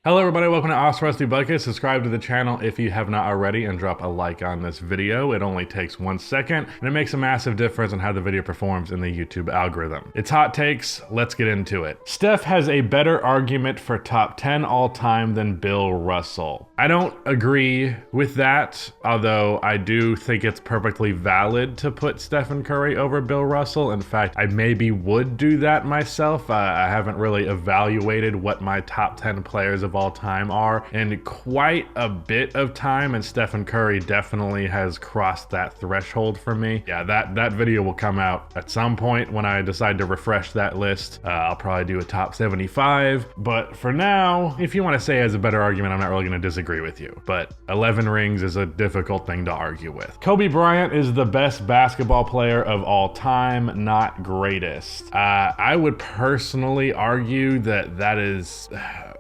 Hello everybody, welcome to Oscar Rusty Bucket. Subscribe to the channel if you have not already and drop a like on this video. It only takes 1 second and it makes a massive difference in how the video performs in the YouTube algorithm. It's hot takes, let's get into it. Steph has a better argument for top 10 all time than Bill Russell. I don't agree with that, although I do think it's perfectly valid to put Stephen Curry over Bill Russell. In fact, I maybe would do that myself. I haven't really evaluated what my top 10 players of all time are in quite a bit of time, and Stephen Curry definitely has crossed that threshold for me. Yeah, that video will come out at some point when I decide to refresh that list. I'll probably do a top 75, but for now, if you want to say it has a better argument, I'm not really going to disagree with you, but 11 rings is a difficult thing to argue with. Kobe Bryant is the best basketball player of all time, not greatest. I would personally argue that is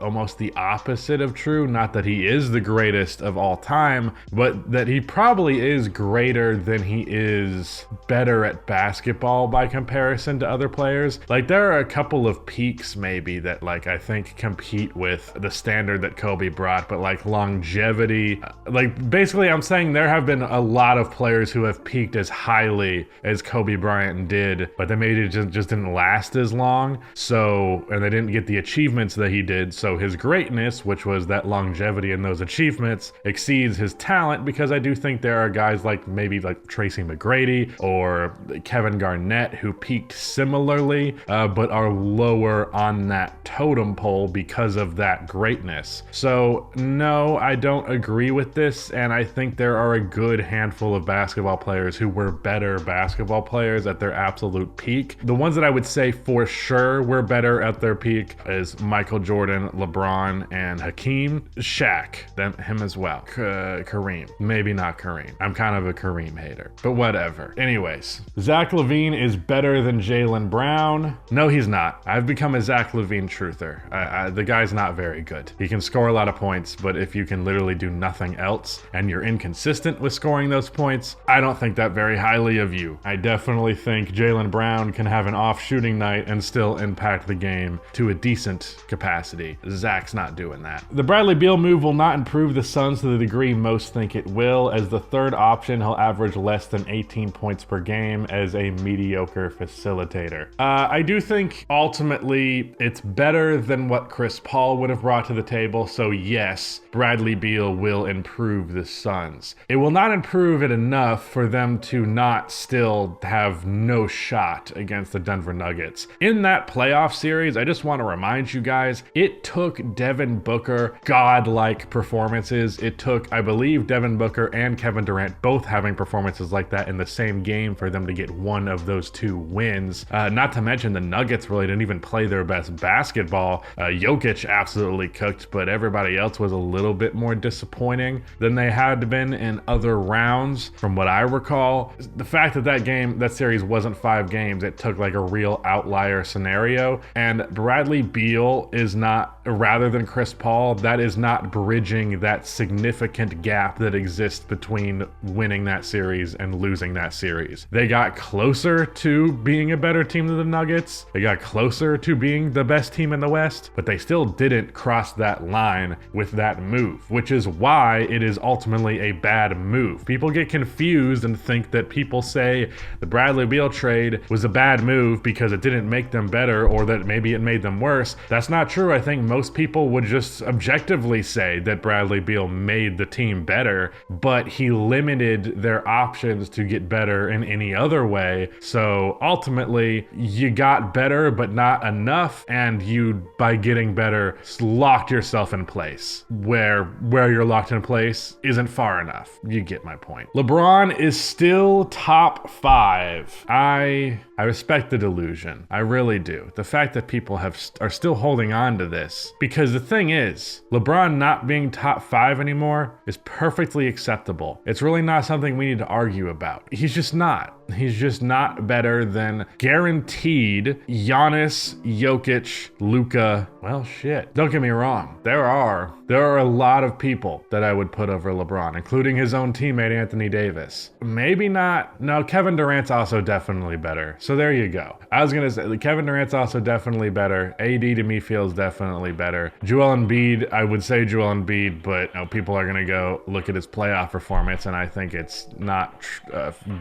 almost the opposite of true. Not that he is the greatest of all time, but that he probably is greater than he is better at basketball by comparison to other players. Like, there are a couple of peaks maybe that like I think compete with the standard that Kobe brought, but like longevity, like basically I'm saying there have been a lot of players who have peaked as highly as Kobe Bryant did, but they maybe just didn't last as long. So, and they didn't get the achievements that he did. So his greatness, which was that longevity in those achievements, exceeds his talent, because I do think there are guys like maybe like Tracy McGrady or Kevin Garnett who peaked similarly, but are lower on that totem pole because of that greatness. So no, I don't agree with this, and I think there are a good handful of basketball players who were better basketball players at their absolute peak. The ones that I would say for sure were better at their peak is Michael Jordan, LeBron, and Hakeem. Shaq, him as well. Kareem. Maybe not Kareem. I'm kind of a Kareem hater, but whatever. Anyways, Zach Levine is better than Jaylen Brown. No, he's not. I've become a Zach Levine truther. The guy's not very good. He can score a lot of points, but if you can literally do nothing else and you're inconsistent with scoring those points, I don't think that very highly of you. I definitely think Jaylen Brown can have an off shooting night and still impact the game to a decent capacity. Zach's not doing that. The Bradley Beal move will not improve the Suns to the degree most think it will. As the third option, he'll average less than 18 points per game as a mediocre facilitator. I do think ultimately it's better than what Chris Paul would have brought to the table, so yes, Bradley Beal will improve the Suns. It will not improve it enough for them to not still have no shot against the Denver Nuggets. In that playoff series, I just want to remind you guys, it took Devin Booker godlike performances. It took, I believe, Devin Booker and Kevin Durant both having performances like that in the same game for them to get one of those two wins. Not to mention the Nuggets really didn't even play their best basketball. Jokic absolutely cooked, but everybody else was a little bit more disappointing than they had been in other rounds from what I recall. The fact that that series wasn't 5 games, it took like a real outlier scenario, and Bradley Beal is not, rather than Chris Paul, that is not bridging that significant gap that exists between winning that series and losing that series. They got closer to being a better team than the Nuggets. They got closer to being the best team in the West, but they still didn't cross that line with that move, which is why it is ultimately a bad move. People get confused and think that people say the Bradley Beal trade was a bad move because it didn't make them better, or that maybe it made them worse. That's not true. I think most people would just objectively say that Bradley Beal made the team better, but he limited their options to get better in any other way. So ultimately, you got better, but not enough, and you, by getting better, locked yourself in place. Where you're locked in place isn't far enough. You get my point. LeBron is still top 5. I respect the delusion. I really do. The fact that people are still holding on to this, because the thing is, LeBron not being top 5 anymore is perfectly acceptable. It's really not something we need to argue about. He's just not. He's just not better than guaranteed Giannis, Jokic, Luka. Well, shit. Don't get me wrong. There are a lot of people that I would put over LeBron, including his own teammate, Anthony Davis. Maybe not. No, Kevin Durant's also definitely better. So there you go. I was going to say Kevin Durant's also definitely better. AD to me feels definitely better. Joel Embiid, I would say Joel Embiid, but people are going to go look at his playoff performance, and I think it's not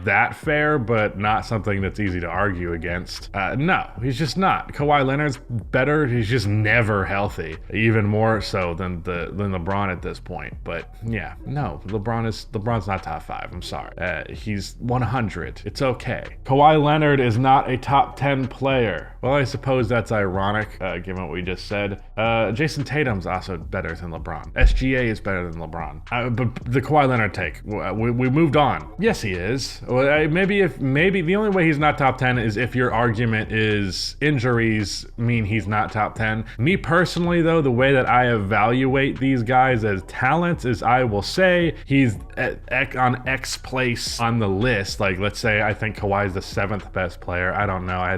that fair, but not something that's easy to argue against. No, he's just not. Kawhi Leonard's better. He's just never healthy, even more so than LeBron at this point. But yeah, no, LeBron's not top 5. I'm sorry. He's 100. It's okay. Kawhi Leonard is not a top 10 player. Well, I suppose that's ironic, given what we just said. Jason Tatum's also better than LeBron. SGA is better than LeBron. But the Kawhi Leonard take, we moved on. Yes, he is. Well, maybe the only way he's not top 10 is if your argument is injuries mean he's not top 10. Me personally, though, the way that I evaluate these guys as talents is I will say he's on X place on the list. Like, let's say I think Kawhi's the 7th best player. I don't know. I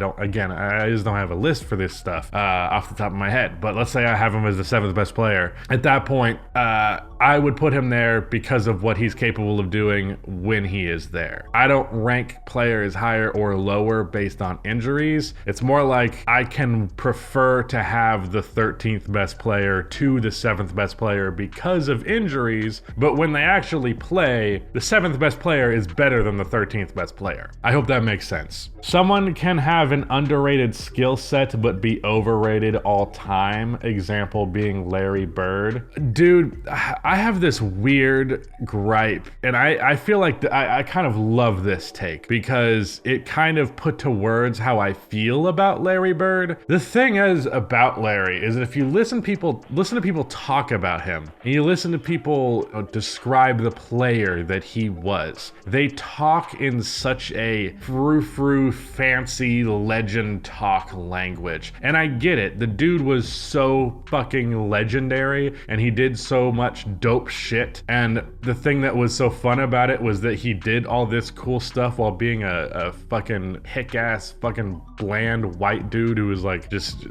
just don't have a list for this stuff off the top of my head. But let's say I have him as the 7th best player. At that point, I would put him there because of what he's capable of doing when he is there. I don't rank players higher or lower based on injuries. It's more like I can prefer to have the 13th best player to the 7th best player because of injuries, but when they actually play, the 7th best player is better than the 13th best player. I hope that makes sense. Someone can have an underrated skill set but be overrated all time. Example being Larry Bird. Dude, I have this weird gripe, and I feel like I kind of love this take because it kind of put to words how I feel about Larry Bird. The thing is about Larry is that if you listen to people talk about him, and you listen to people describe the player that he was, they talk in such a frou-frou, fancy legend talk language. And I get it. The dude was so fucking legendary, and he did so much dope shit. And the thing that was so fun about it was that he did all this cool stuff while being a fucking hick-ass, fucking bland white dude who was like just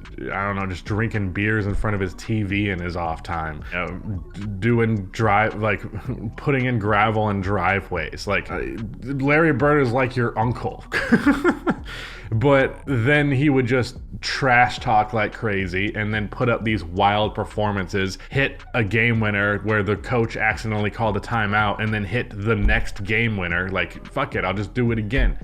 drinking beers in front of his TV in his off time, putting in gravel in driveways. Like, Larry Bird is like your uncle. But then he would just trash talk like crazy and then put up these wild performances, hit a game winner where the coach accidentally called a timeout, and then hit the next game winner. Like, fuck it, I'll just do it again.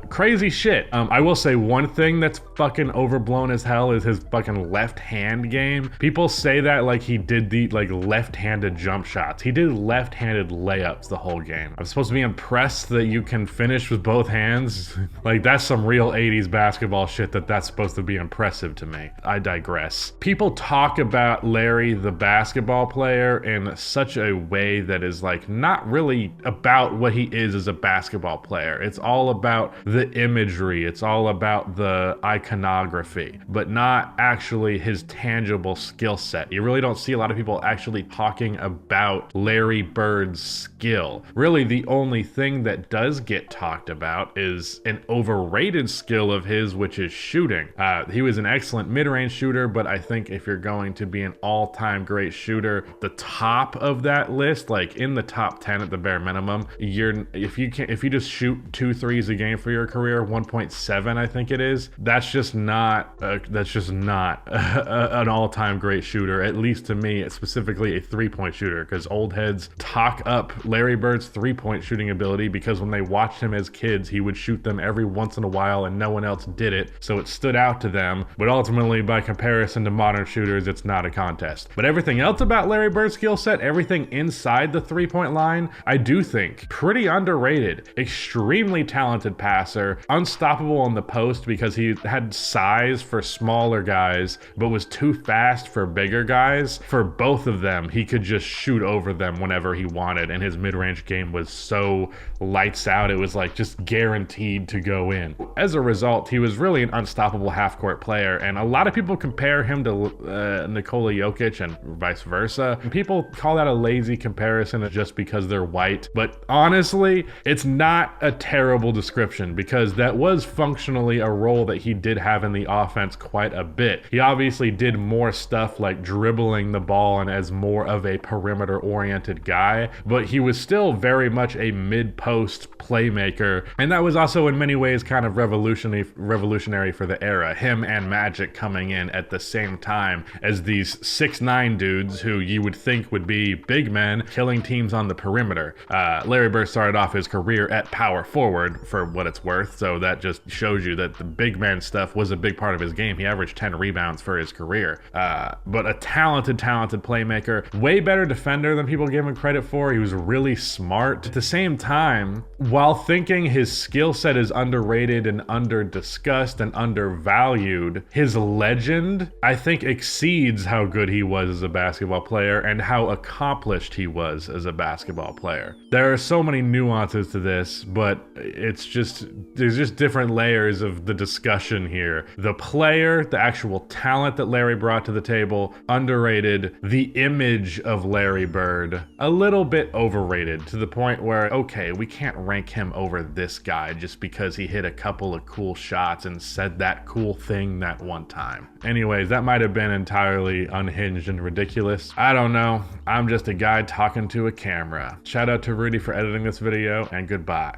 Crazy shit. I will say one thing that's fucking overblown as hell is his fucking left hand game. People say that like he did the left-handed jump shots. He did left-handed layups the whole game. I'm supposed to be impressed that you can finish with both hands. Like, that's some real 80s basketball shit that's supposed to be impressive to me. I digress. People talk about Larry the basketball player in such a way that is like not really about what he is as a basketball player. It's all about the imagery. It's all about the iconography, but not actually his tangible skill set. You really don't see a lot of people actually talking about Larry Bird's skill. Really, the only thing that does get talked about is an overrated skill of his, which is shooting. He was an excellent mid-range shooter, but I think if you're going to be an all-time great shooter, the top of that list, like in the top 10 at the bare minimum, if you just shoot 2 threes a game for your career, 1.7 I think it is, that's just not an all-time great shooter, at least to me, specifically a 3-point shooter, because old heads talk up Larry Bird's 3-point shooting ability because when they watched him as kids, he would shoot them every once in a while and no one else did it, so it stood out to them. But ultimately, by comparison to modern shooters, it's not a contest. But everything else about Larry Bird's skill set, everything inside the 3-point line, I do think pretty underrated. Extremely talented passer, unstoppable on the post because he had size for smaller guys, but was too fast for bigger guys. For both of them, he could just shoot over them whenever he wanted, and his mid-range game was so lights out, it was like just guaranteed to go in. As a result, he was really an unstoppable half-court player, and a lot of people compare him to Nikola Jokic and vice versa. And people call that a lazy comparison just because they're white, but honestly, it's not a terrible terrible description because that was functionally a role that he did have in the offense quite a bit. He obviously did more stuff like dribbling the ball and as more of a perimeter-oriented guy, but he was still very much a mid-post playmaker, and that was also in many ways kind of revolutionary for the era. Him and Magic coming in at the same time as these 6'9" dudes who you would think would be big men killing teams on the perimeter. Larry Bird started off his career at power forward for what it's worth, so that just shows you that the big man stuff was a big part of his game. He averaged 10 rebounds for his career. But a talented playmaker, way better defender than people give him credit for. He was really smart. At the same time, while thinking his skill set is underrated and under-discussed and undervalued, his legend, I think, exceeds how good he was as a basketball player and how accomplished he was as a basketball player. There are so many nuances to this, but there's just different layers of the discussion here. The player, the actual talent that Larry brought to the table, underrated. The image of Larry Bird, a little bit overrated to the point where, okay, we can't rank him over this guy just because he hit a couple of cool shots and said that cool thing that one time. Anyways, that might have been entirely unhinged and ridiculous. I don't know. I'm just a guy talking to a camera. Shout out to Rudy for editing this video, and goodbye.